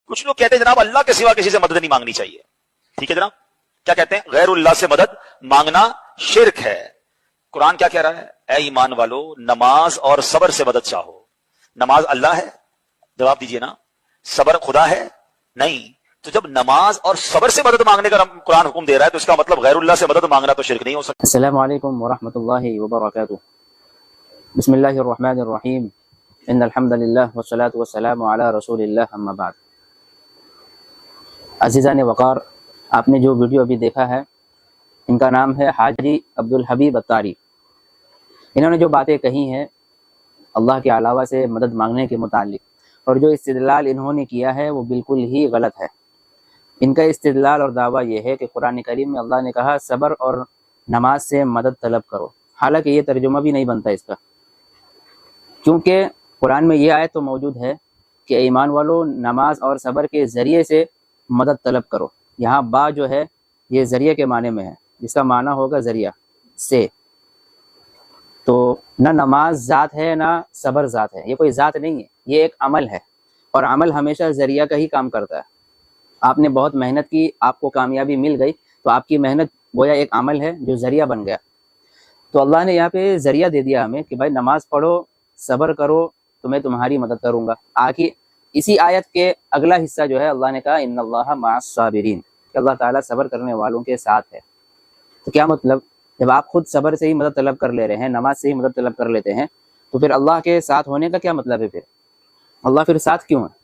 کچھ لوگ کہتے ہیں جناب اللہ کے سوا کسی سے مدد نہیں مانگنی چاہیے. ٹھیک ہے جناب, کیا کہتے ہیں؟ غیر اللہ سے مدد مانگنا شرک ہے. قرآن کیا کہہ رہا ہے؟ اے ایمان والو, نماز اور صبر سے مدد چاہو. نماز اللہ ہے؟ جواب دیجئے نا. صبر خدا ہے؟ نہیں. تو جب نماز اور صبر سے مدد مانگنے کا قرآن حکم دے رہا ہے تو اس کا مطلب غیر اللہ سے مدد مانگنا تو شرک نہیں ہو سکتا. السلام علیکم ورحمۃ اللہ وبرکاتہ. بسم اللہ الرحمن الرحیم. ان الحمد للہ والصلاۃ والسلام علی رسول اللہ, اما بعد. عزیزان وقار, آپ نے جو ویڈیو ابھی دیکھا ہے ان کا نام ہے حاجی عبدالحبیب اتاری. انہوں نے جو باتیں کہی ہیں اللہ کے علاوہ سے مدد مانگنے کے متعلق, اور جو استدلال انہوں نے کیا ہے وہ بالکل ہی غلط ہے. ان کا استدلال اور دعویٰ یہ ہے کہ قرآن کریم میں اللہ نے کہا صبر اور نماز سے مدد طلب کرو, حالانکہ یہ ترجمہ بھی نہیں بنتا اس کا, کیونکہ قرآن میں یہ آیت تو موجود ہے کہ ایمان والو نماز اور صبر کے ذریعے سے مدد طلب کرو. یہاں با جو ہے یہ ذریعے کے معنی میں ہے, جس کا معنی ہوگا ذریعہ سے. تو نہ نماز ذات ہے نہ صبر ذات ہے, یہ کوئی ذات نہیں ہے, یہ ایک عمل ہے, اور عمل ہمیشہ ذریعہ کا ہی کام کرتا ہے. آپ نے بہت محنت کی, آپ کو کامیابی مل گئی, تو آپ کی محنت گویا ایک عمل ہے جو ذریعہ بن گیا. تو اللہ نے یہاں پہ ذریعہ دے دیا ہمیں کہ بھائی نماز پڑھو, صبر کرو, تو میں تمہاری مدد کروں گا. آخر اسی آیت کے اگلا حصہ جو ہے اللہ نے کہا ان اللہ مع الصابرین, کہ اللہ تعالیٰ صبر کرنے والوں کے ساتھ ہے. تو کیا مطلب, جب آپ خود صبر سے ہی مدد طلب کر لے رہے ہیں, نماز سے ہی مدد طلب کر لیتے ہیں, تو پھر اللہ کے ساتھ ہونے کا کیا مطلب ہے؟ پھر اللہ پھر ساتھ کیوں ہے؟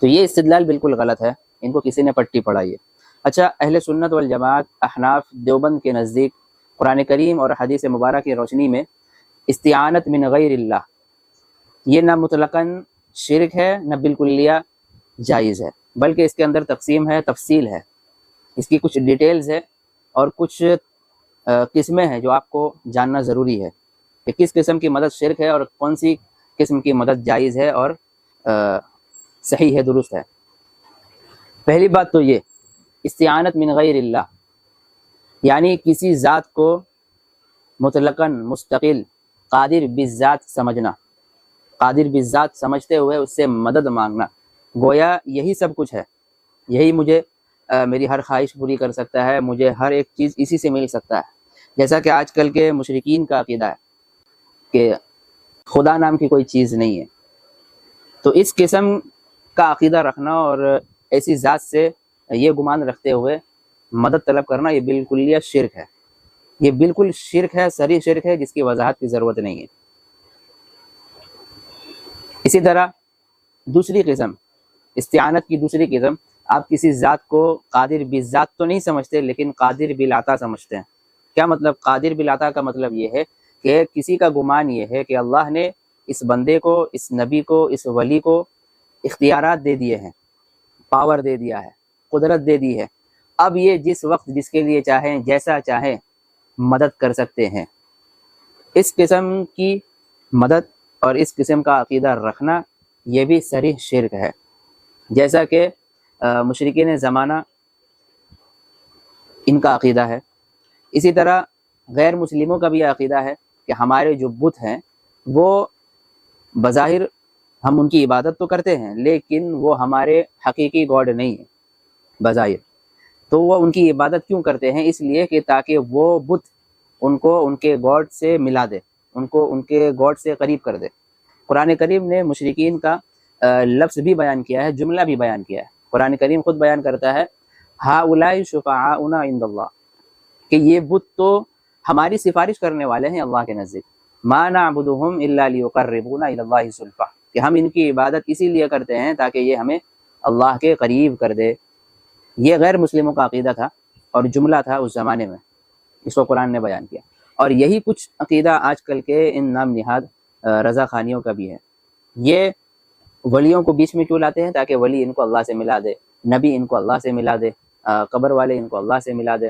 تو یہ استدلال بالکل غلط ہے, ان کو کسی نے پٹی پڑھائی ہے. اچھا, اہل سنت والجماعت احناف دیوبند کے نزدیک قرآن کریم اور حدیث مبارک کی روشنی میں استعانت من غیر اللہ یہ نہ مطلقاً شرک ہے نہ بالکلیہ جائز ہے, بلکہ اس کے اندر تقسیم ہے, تفصیل ہے, اس کی کچھ ڈیٹیلز ہے اور کچھ قسمیں ہیں جو آپ کو جاننا ضروری ہے کہ کس قسم کی مدد شرک ہے اور کون سی قسم کی مدد جائز ہے اور صحیح ہے, درست ہے. پہلی بات تو یہ استعانت من غیر اللہ, یعنی کسی ذات کو مطلقاً مستقل قادر بالذات سمجھنا, قادر بالذات سمجھتے ہوئے اس سے مدد مانگنا, گویا یہی سب کچھ ہے, یہی مجھے میری ہر خواہش پوری کر سکتا ہے, مجھے ہر ایک چیز اسی سے مل سکتا ہے. جیسا کہ آج کل کے مشرکین کا عقیدہ ہے کہ خدا نام کی کوئی چیز نہیں ہے. تو اس قسم کا عقیدہ رکھنا اور ایسی ذات سے یہ گمان رکھتے ہوئے مدد طلب کرنا یہ بالکل شرک ہے, یہ بالکل شرک ہے, صریح شرک ہے, جس کی وضاحت کی ضرورت نہیں ہے. اسی طرح دوسری قسم, استعانت کی دوسری قسم, آپ کسی ذات کو قادر بالذات تو نہیں سمجھتے لیکن قادر بالعطا سمجھتے ہیں. کیا مطلب قادر بالعطا کا؟ مطلب یہ ہے کہ کسی کا گمان یہ ہے کہ اللہ نے اس بندے کو, اس نبی کو, اس ولی کو اختیارات دے دیے ہیں, پاور دے دیا ہے, قدرت دے دی ہے, اب یہ جس وقت جس کے لیے چاہیں جیسا چاہیں مدد کر سکتے ہیں. اس قسم کی مدد اور اس قسم کا عقیدہ رکھنا یہ بھی صریح شرک ہے, جیسا کہ مشرکین زمانہ ان کا عقیدہ ہے. اسی طرح غیر مسلموں کا بھی عقیدہ ہے کہ ہمارے جو بت ہیں وہ بظاہر ہم ان کی عبادت تو کرتے ہیں لیکن وہ ہمارے حقیقی گاڈ نہیں ہیں بظاہر. تو وہ ان کی عبادت کیوں کرتے ہیں؟ اس لیے کہ تاکہ وہ بت ان کو ان کے گاڈ سے ملا دے, ان کو ان کے گاڈ سے قریب کر دے. قرآن کریم نے مشرکین کا لفظ بھی بیان کیا ہے, جملہ بھی بیان کیا ہے. قرآن کریم خود بیان کرتا ہے ہؤلاء شفعاؤنا عند اللہ, کہ یہ بت تو ہماری سفارش کرنے والے ہیں اللہ کے نزدیک. ما نعبدهم الا ليقربونا الى الله زلفى, کہ ہم ان کی عبادت اسی لیے کرتے ہیں تاکہ یہ ہمیں اللہ کے قریب کر دے. یہ غیر مسلموں کا عقیدہ تھا اور جملہ تھا اس زمانے میں, اس کو قرآن نے بیان کیا. اور یہی کچھ عقیدہ آج کل کے ان نام نہاد رضا خانیوں کا بھی ہے. یہ ولیوں کو بیچ میں کیوں لاتے ہیں؟ تاکہ ولی ان کو اللہ سے ملا دے, نبی ان کو اللہ سے ملا دے, قبر والے ان کو اللہ سے ملا دے.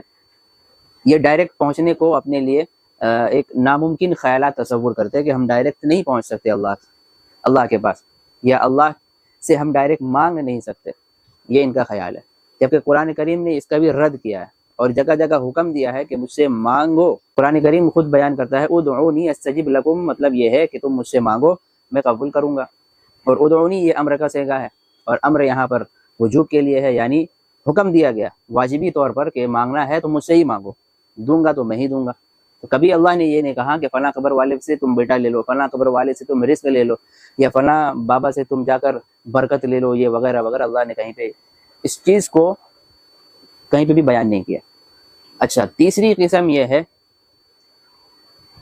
یہ ڈائریکٹ پہنچنے کو اپنے لیے ایک ناممکن خیالات تصور کرتے ہیں کہ ہم ڈائریکٹ نہیں پہنچ سکتے اللہ کے پاس, یا اللہ سے ہم ڈائریکٹ مانگ نہیں سکتے, یہ ان کا خیال ہے. جبکہ قرآن کریم نے اس کا بھی رد کیا ہے اور جگہ جگہ حکم دیا ہے کہ مجھ سے مانگو. قرآن کریم خود بیان کرتا ہے ادعونی استجب لکم, مطلب یہ ہے کہ تم مجھ سے مانگو میں قبول کروں گا. اور ادعونی یہ امر کا صیغہ ہے, اور امر یہاں پر وجوب کے لیے ہے، یعنی حکم دیا گیا واجبی طور پر کہ مانگنا ہے تو مجھ سے ہی مانگو، دوں گا تو میں ہی دوں گا۔ تو کبھی اللہ نے یہ نہیں کہا کہ فلاں قبر والے سے تم بیٹا لے لو، فلاں قبر والے سے تم رزق لے لو، یا فلاں بابا سے تم جا کر برکت لے لو، یہ وغیرہ وغیرہ۔ اللہ نے کہیں پہ اس چیز کو کہیں پہ بھی بیان نہیں کیا۔ اچھا، تیسری قسم یہ ہے،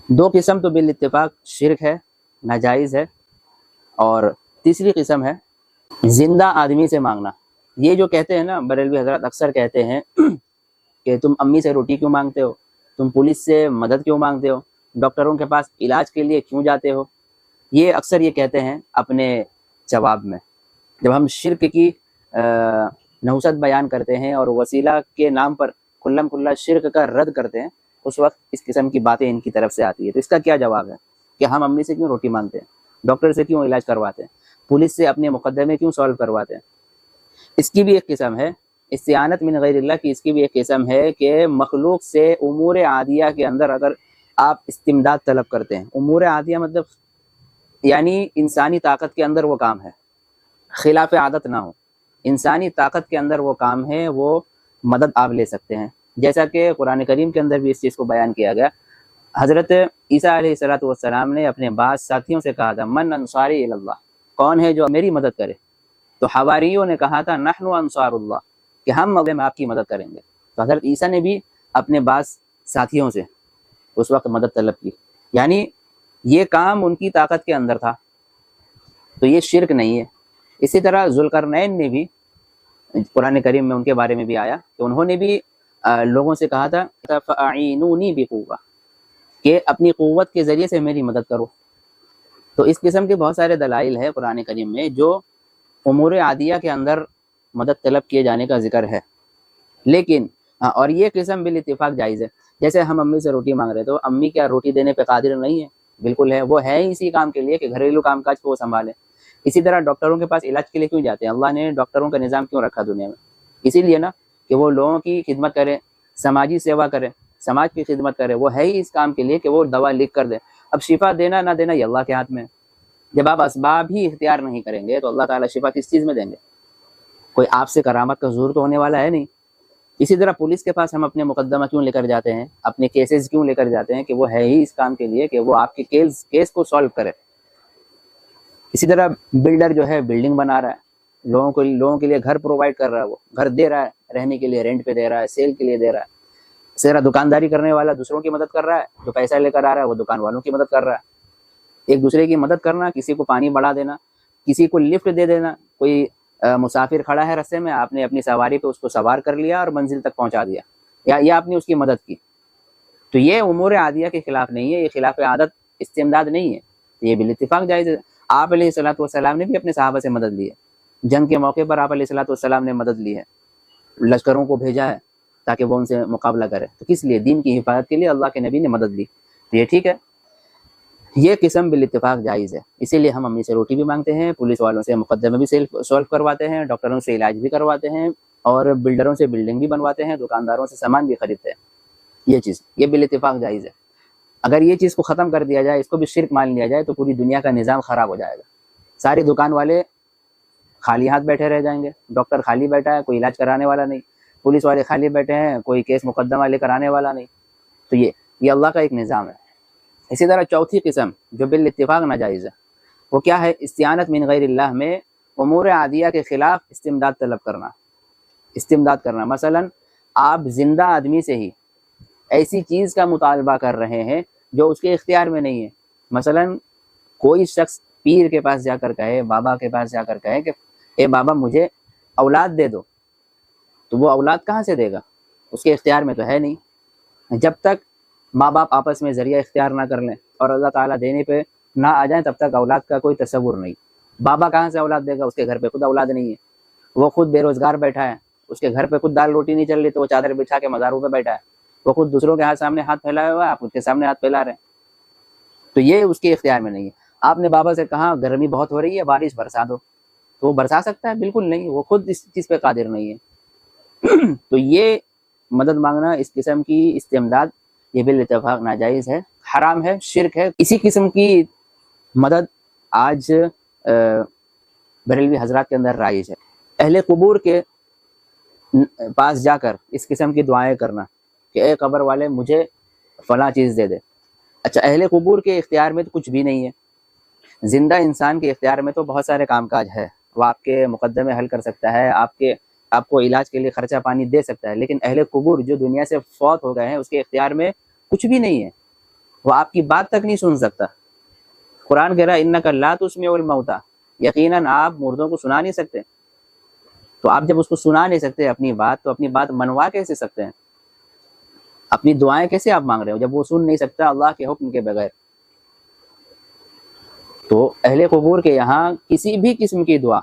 دو قسم تو بالاتفاق شرک ہے، ناجائز ہے، اور تیسری قسم ہے زندہ آدمی سے مانگنا۔ یہ جو کہتے ہیں نا بریلوی حضرات، اکثر کہتے ہیں کہ تم امی سے روٹی کیوں مانگتے ہو، تم پولیس سے مدد کیوں مانگتے ہو، ڈاکٹروں کے پاس علاج کے لیے کیوں جاتے ہو، یہ اکثر یہ کہتے ہیں اپنے جواب میں جب ہم شرک کی نحوست بیان کرتے ہیں اور وسیلہ کے نام پر کھلم کھلا شرک کا رد کرتے ہیں، اس وقت اس قسم کی باتیں ان کی طرف سے آتی ہے۔ تو اس کا کیا جواب ہے کہ ہم امی سے کیوں روٹی مانگتے ہیں، ڈاکٹر سے کیوں علاج کرواتے ہیں، پولیس سے اپنے مقدمے کیوں سالو کرواتے ہیں؟ اس کی بھی ایک قسم ہے استعانت من غیر اللہ کی، اس کی بھی ایک قسم ہے کہ مخلوق سے امور عادیہ کے اندر اگر آپ استمداد طلب کرتے ہیں، امور عادیہ مطلب یعنی انسانی طاقت کے اندر وہ کام ہے، خلاف عادت نہ ہو، انسانی طاقت کے اندر وہ کام ہے، وہ مدد آپ لے سکتے ہیں، جیسا کہ قرآن کریم کے اندر بھی اس چیز کو بیان کیا گیا۔ حضرت عیسیٰ علیہ السلام نے اپنے بعض ساتھیوں سے کہا تھا من انصاری الی اللہ، کون ہے جو میری مدد کرے؟ تو حواریوں نے کہا تھا نحن انصار اللہ، کہ ہم آپ کی مدد کریں گے۔ تو حضرت عیسیٰ نے بھی اپنے بعض ساتھیوں سے اس وقت مدد طلب کی، یعنی یہ کام ان کی طاقت کے اندر تھا، تو یہ شرک نہیں ہے۔ اسی طرح ذوالقرنین نے بھی قرآن کریم میں ان کے بارے میں بھی آیا کہ انہوں نے بھی لوگوں سے کہا تھا فَأَعِينُونِي بِقُوَّةٍ، کہ اپنی قوت کے ذریعے سے میری مدد کرو۔ تو اس قسم کے بہت سارے دلائل ہیں قرآن کریم میں جو امور عادیہ کے اندر مدد طلب کیے جانے کا ذکر ہے، لیکن اور یہ قسم بالاتفاق جائز ہے۔ جیسے ہم امی سے روٹی مانگ رہے تو امی کیا روٹی دینے پہ قادر نہیں ہے؟ بالکل ہے، وہ ہے اسی کام کے لیے کہ گھریلو کام کاج کو وہ سنبھالے۔ اسی طرح ڈاکٹروں کے پاس علاج کے لیے کیوں جاتے ہیں؟ اللہ نے ڈاکٹروں کا نظام کیوں رکھا دنیا میں؟ اسی لیے نا کہ وہ لوگوں کی خدمت کرے، سماجی سیوا کرے، سماج کی خدمت کرے، وہ ہے ہی اس کام کے لیے کہ وہ دوا لکھ کر دے۔ اب شفا دینا نہ دینا یہ اللہ کے ہاتھ میں ہے۔ جب آپ اسباب ہی اختیار نہیں کریں گے تو اللہ تعالیٰ شفا کس چیز میں دیں گے؟ کوئی آپ سے کرامت کا ظہور تو ہونے والا ہے نہیں۔ اسی طرح پولیس کے پاس ہم اپنے مقدمہ کیوں لے کر جاتے ہیں، اپنے کیسز کیوں لے کر جاتے ہیں؟ کہ وہ ہے ہی اس کام کے لیے کہ وہ آپ کے کیس کو سالو کرے۔ اسی طرح بلڈر جو ہے بلڈنگ بنا رہا ہے، لوگوں کے لیے گھر پرووائڈ کر رہا ہے، وہ گھر دے رہا ہے رہنے کے لیے، رینٹ پہ دے رہا ہے، سیل کے لیے دے رہا ہے۔ اسی طرح دکانداری کرنے والا دوسروں کی مدد کر رہا ہے، جو پیسہ لے کر آ رہا ہے وہ دکان والوں کی مدد کر رہا ہے۔ ایک دوسرے کی مدد کرنا، کسی کو پانی بڑھا دینا، کسی کو لفٹ دے دینا، کوئی مسافر کھڑا ہے رستے میں، آپ نے اپنی سواری پہ اس کو سوار کر لیا اور منزل تک پہنچا دیا، یا آپ نے اس کی مدد کی، تو یہ امور عادیہ کے خلاف نہیں ہے، یہ خلاف عادت استمداد نہیں ہے، یہ بالاتفاق جائز ہے۔ آپ علیہ السلام نے بھی اپنے صحابہ سے مدد لی ہے، جنگ کے موقع پر آپ علیہ السلام نے مدد لی ہے، لشکروں کو بھیجا ہے تاکہ وہ ان سے مقابلہ کرے، تو کس لیے؟ دین کی حفاظت کے لیے اللہ کے نبی نے مدد لی، تو یہ ٹھیک ہے، یہ قسم بالاتفاق جائز ہے۔ اسی لیے ہم امی سے روٹی بھی مانگتے ہیں، پولیس والوں سے مقدمے بھی سولو کرواتے ہیں، ڈاکٹروں سے علاج بھی کرواتے ہیں، اور بلڈروں سے بلڈنگ بھی بنواتے ہیں، دکانداروں سے سامان بھی خریدتے ہیں۔ یہ چیز یہ بالاتفاق جائز ہے۔ اگر یہ چیز کو ختم کر دیا جائے، اس کو بھی شرک مان لیا جائے، تو پوری دنیا کا نظام خراب ہو جائے گا۔ سارے دکان والے خالی ہاتھ بیٹھے رہ جائیں گے، ڈاکٹر خالی بیٹھا ہے، کوئی علاج کرانے والا نہیں، پولیس والے خالی بیٹھے ہیں، کوئی کیس مقدمہ لے کر آنے والا نہیں، تو یہ اللہ کا ایک نظام ہے۔ اسی طرح چوتھی قسم جو بالاتفاق ناجائز ہے، وہ کیا ہے؟ استعانت من غیر اللہ میں امور عادیہ کے خلاف استمداد طلب کرنا۔ مثلا آپ زندہ آدمی سے ہی ایسی چیز کا مطالبہ کر رہے ہیں جو اس کے اختیار میں نہیں ہے۔ مثلا کوئی شخص پیر کے پاس جا کر کہے، بابا کے پاس جا کر کہے کہ اے بابا مجھے اولاد دے دو، تو وہ اولاد کہاں سے دے گا؟ اس کے اختیار میں تو ہے نہیں۔ جب تک ماں باپ آپس میں ذریعہ اختیار نہ کر لیں اور اللہ تعالیٰ دینے پہ نہ آ جائیں، تب تک اولاد کا کوئی تصور نہیں۔ بابا کہاں سے اولاد دے گا؟ اس کے گھر پہ خود اولاد نہیں ہے، وہ خود بے روزگار بیٹھا ہے، اس کے گھر پہ خود دال روٹی نہیں چل رہی تو وہ چادر بچھا کے مزاروں پہ بیٹھا ہے، وہ خود دوسروں کے سامنے ہاتھ پھیلایا ہوا ہے، آپ اس کے سامنے ہاتھ پھیلا رہے ہیں، تو یہ اس کے اختیار میں نہیں ہے۔ آپ نے بابا سے کہا گرمی بہت ہو رہی ہے، بارش برسا دو، تو وہ برسا سکتا ہے؟ بالکل نہیں، وہ خود اس چیز پہ قادر نہیں ہے۔ تو یہ مدد مانگنا، اس قسم کی استمداد، یہ بالاتفاق ناجائز ہے، حرام ہے، شرک ہے۔ اسی قسم کی مدد آج بریلوی حضرات کے اندر رائج ہے۔ اہل قبور کے پاس جا کر اس قسم کی دعائیں کرنا کہ اے قبر والے مجھے فلاں چیز دے دے۔ اچھا، اہل قبور کے اختیار میں تو کچھ بھی نہیں ہے۔ زندہ انسان کے اختیار میں تو بہت سارے کام کاج ہے، وہ آپ کے مقدمے حل کر سکتا ہے، آپ کو علاج کے لیے خرچہ پانی دے سکتا ہے، لیکن اہل قبور جو دنیا سے فوت ہو گئے ہیں اس کے اختیار میں کچھ بھی نہیں ہے، وہ آپ کی بات تک نہیں سن سکتا۔ قرآن کہہ رہا ہے انک لا تسمع الموتى، یقیناً آپ مردوں کو سنا نہیں سکتے۔ تو آپ جب اس کو سنا نہیں سکتے اپنی بات، تو اپنی بات منوا کیسے سکتے ہیں؟ اپنی دعائیں کیسے آپ مانگ رہے ہو جب وہ سن نہیں سکتا اللہ کے حکم کے بغیر؟ تو اہل قبور کے یہاں کسی بھی قسم کی دعا،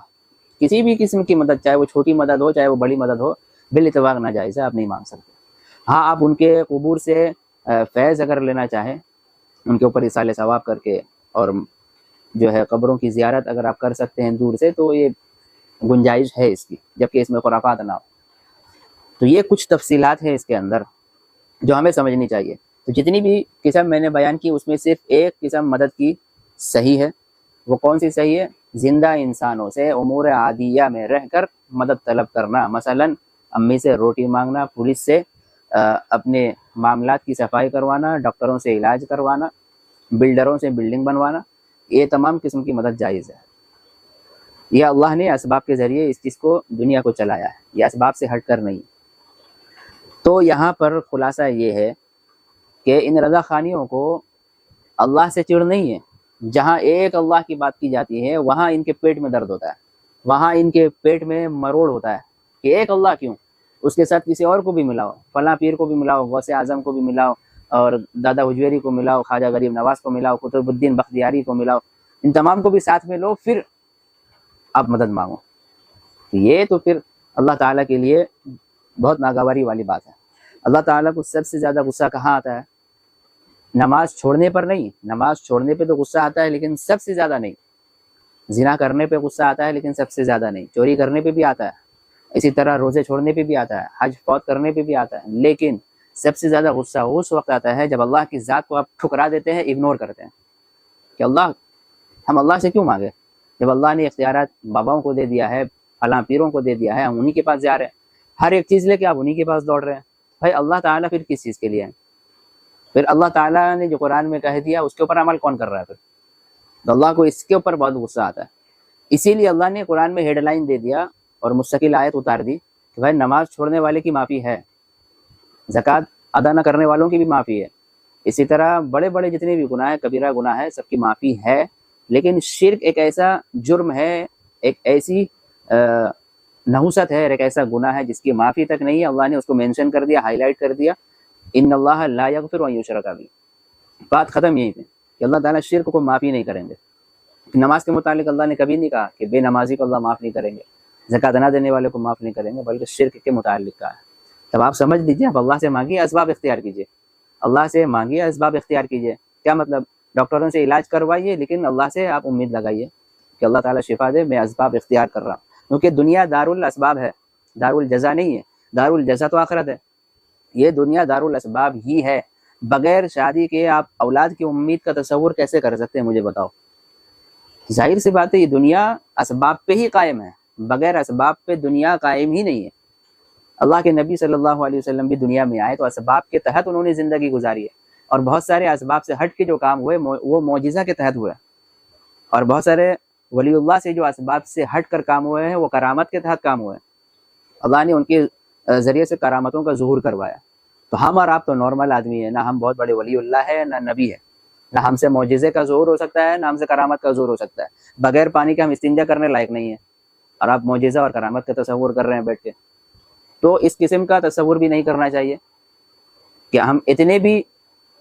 کسی بھی قسم کی مدد، چاہے وہ چھوٹی مدد ہو چاہے وہ بڑی مدد ہو، بالاتفاق ناجائز ہے، آپ نہیں مانگ سکتے۔ ہاں، آپ ان کے قبور سے فیض اگر لینا چاہیں، ان کے اوپر اصالہ ثواب کر کے اور جو ہے قبروں کی زیارت اگر آپ کر سکتے ہیں دور سے، تو یہ گنجائش ہے اس کی، جبکہ اس میں خرافات نہ ہو۔ تو یہ کچھ تفصیلات ہیں اس کے اندر جو ہمیں سمجھنی چاہیے۔ تو جتنی بھی قسم میں نے بیان کی اس میں صرف ایک قسم مدد کی صحیح ہے۔ وہ کون سی صحیح ہے؟ زندہ انسانوں سے امور عادیہ میں رہ کر مدد طلب کرنا، مثلا امی سے روٹی مانگنا، پولیس سے اپنے معاملات کی صفائی کروانا، ڈاکٹروں سے علاج کروانا، بلڈروں سے بلڈنگ بنوانا، یہ تمام قسم کی مدد جائز ہے۔ یہ اللہ نے اسباب کے ذریعے اس چیز کو دنیا کو چلایا ہے، یہ اسباب سے ہٹ کر نہیں۔ تو یہاں پر خلاصہ یہ ہے کہ ان رضا خانیوں کو اللہ سے چڑ نہیں ہے۔ جہاں ایک اللہ کی بات کی جاتی ہے وہاں ان کے پیٹ میں درد ہوتا ہے، وہاں ان کے پیٹ میں مروڑ ہوتا ہے کہ ایک اللہ کیوں؟ اس کے ساتھ کسی اور کو بھی ملاؤ، فلاں پیر کو بھی ملاؤ، غوث اعظم کو بھی ملاؤ، اور دادا حجویری کو ملاؤ، خواجہ غریب نواز کو ملاؤ، قطب الدین بختیاری کو ملاؤ، ان تمام کو بھی ساتھ میں لو، پھر آپ مدد مانگو۔ یہ تو پھر اللہ تعالیٰ کے لیے بہت ناگواری والی بات ہے۔ اللہ تعالیٰ کو سب سے زیادہ غصہ کہاں آتا ہے؟ نماز چھوڑنے پر نہیں، نماز چھوڑنے پہ تو غصہ آتا ہے لیکن سب سے زیادہ نہیں۔ زنا کرنے پہ غصہ آتا ہے لیکن سب سے زیادہ نہیں۔ چوری کرنے پہ بھی آتا ہے، اسی طرح روزے چھوڑنے پہ بھی آتا ہے، حج فوت کرنے پہ بھی آتا ہے، لیکن سب سے زیادہ غصہ اس وقت آتا ہے جب اللہ کی ذات کو آپ ٹھکرا دیتے ہیں، اگنور کرتے ہیں کہ ہم اللہ سے کیوں مانگے جب اللہ نے اختیارات باباؤں کو دے دیا ہے، فلاں پیروں کو دے دیا ہے، ہم انہی کے پاس جا رہے ہیں، ہر ایک چیز لے کے آپ انہی کے پاس دوڑ رہے ہیں۔ بھائی اللہ تعالیٰ پھر کس چیز کے لیے ہے؟ پھر اللہ تعالیٰ نے جو قرآن میں کہہ دیا اس کے اوپر عمل کون کر رہا ہے؟ پھر تو اللہ کو اس کے اوپر بہت غصہ آتا ہے۔ اسی لیے اللہ نے قرآن میں ہیڈ لائن دے دیا اور مستقل آیت اتار دی کہ بھائی نماز چھوڑنے والے کی معافی ہے، زکوٰۃ ادا نہ کرنے والوں کی بھی معافی ہے، اسی طرح بڑے بڑے جتنے بھی گناہ ہیں، کبیرہ گناہ ہے، سب کی معافی ہے۔ لیکن شرک ایک ایسا جرم ہے، ایک ایسی نحوست ہے، ایک ایسا گناہ ہے جس کی معافی تک نہیں ہے۔ اللہ نے اس کو مینشن کر دیا، ہائی لائٹ کر دیا، ان اللہ لا یغفر ان یشرک بہ۔ بات ختم یہی تھی کہ اللہ تعالیٰ شرک کو معافی نہیں کریں گے۔ نماز کے متعلق اللہ نے کبھی نہیں کہا کہ بے نمازی کو اللہ معاف نہیں کریں گے، زکوٰۃ نہ دینے والے کو معاف نہیں کریں گے، بلکہ شرک کے متعلق کہا ہے۔ تب آپ سمجھ لیجیے، آپ اللہ سے مانگیے، اسباب اختیار کیجیے، اللہ سے مانگیے، اسباب اختیار کیجیے۔ کیا مطلب؟ ڈاکٹروں سے علاج کروائیے لیکن اللہ سے آپ امید لگائیے کہ اللہ تعالیٰ شفا دے، میں اسباب اختیار کر رہا ہوں، کیونکہ دنیا دار الاسباب ہے، دار الجزا نہیں ہے۔ دار الجزا تو آخرت ہے، یہ دنیا دار الاسباب ہی ہے۔ بغیر شادی کے آپ اولاد کی امید کا تصور کیسے کر سکتے ہیں؟ مجھے بتاؤ۔ ظاہر سی بات ہے یہ دنیا اسباب پہ ہی قائم ہے، بغیر اسباب پہ دنیا قائم ہی نہیں ہے۔ اللہ کے نبی صلی اللہ علیہ وسلم بھی دنیا میں آئے تو اسباب کے تحت انہوں نے زندگی گزاری ہے، اور بہت سارے اسباب سے ہٹ کے جو کام ہوئے وہ معجزہ کے تحت ہوئے، اور بہت سارے ولی اللہ سے جو اسباب سے ہٹ کر کام ہوئے ہیں وہ کرامت کے تحت کام ہوئے ہیں۔ اللہ نے ان کے ذریعے سے کرامتوں کا ظہور کروایا۔ تو ہم اور آپ تو نارمل آدمی ہیں، نہ ہم بہت بڑے ولی اللہ ہے نہ نبی ہے، نہ ہم سے معجزے کا ظہور ہو سکتا ہے نہ ہم سے کرامت کا ظہور ہو سکتا ہے۔ بغیر پانی کے ہم استنجا کرنے لائق نہیں ہیں، اور آپ معجزہ اور کرامت کا تصور کر رہے ہیں بیٹھ کے۔ تو اس قسم کا تصور بھی نہیں کرنا چاہیے کہ ہم اتنے بھی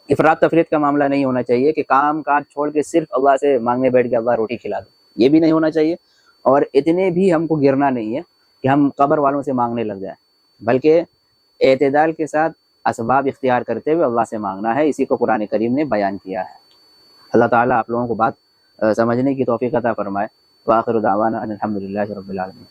افراط تفریط کا معاملہ نہیں ہونا چاہیے کہ کام کاج چھوڑ کے صرف اللہ سے مانگنے بیٹھ کے اللہ روٹی کھلا دے، یہ بھی نہیں ہونا چاہیے۔ اور اتنے بھی ہم کو گرنا نہیں ہے کہ ہم قبر والوں سے مانگنے لگ جائیں، بلکہ اعتدال کے ساتھ اسباب اختیار کرتے ہوئے اللہ سے مانگنا ہے۔ اسی کو قرآن کریم نے بیان کیا ہے۔ اللہ تعالیٰ آپ لوگوں کو بات سمجھنے کی توفیق عطا فرمائے۔ وآخر دعوانا ان الحمد للہ رب العالمین۔